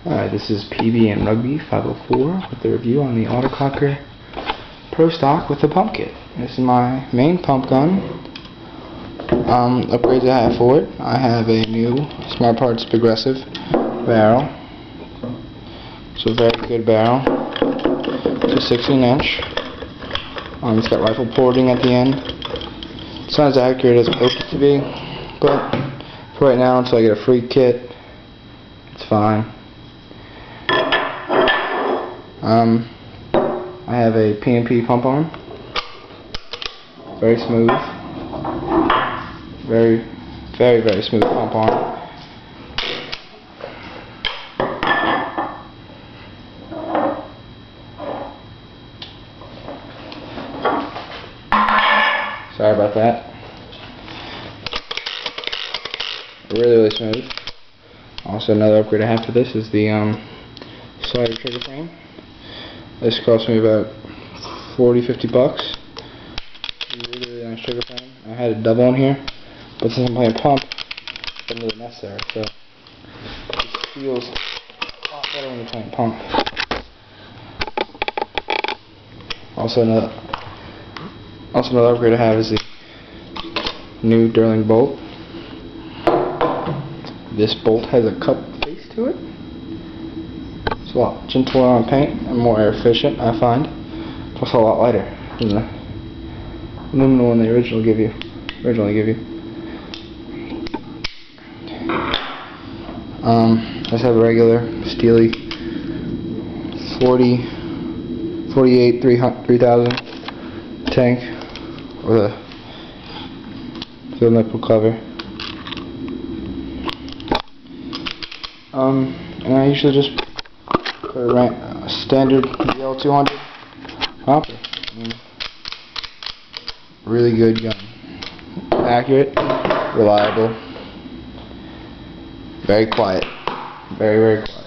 Alright, this is PB and Rugby 504 with the review on the autococker Pro Stock with the pump kit. This is my main pump gun. Upgrades I have for it. I have a new Smart Parts Progressive barrel. It's a very good barrel. It's a 16-inch. It's got rifle porting at the end. It's not as accurate as I hoped it to be, but for right now, until I get a free kit, it's fine. I have a P&P pump on. Very smooth. Very smooth pump on. Sorry about that. Really smooth. Also, another upgrade I have for this is the slider trigger frame. This cost me about $40-50 bucks. Really nice trigger frame. I had a double in here, but since I'm playing pump, it's not really necessary. So it feels a lot better when you're playing pump. Also another upgrade I have is the new Durling bolt. This bolt has a cup face to it. It's a lot gentler on paint and more air efficient, I find. It's also a lot lighter than the aluminum one they originally give you. I just have a regular Steely 48 3000 tank with a field nipple cover. And I usually just put a standard DL200 hopper. Really good gun. Accurate, reliable, very quiet. Very quiet.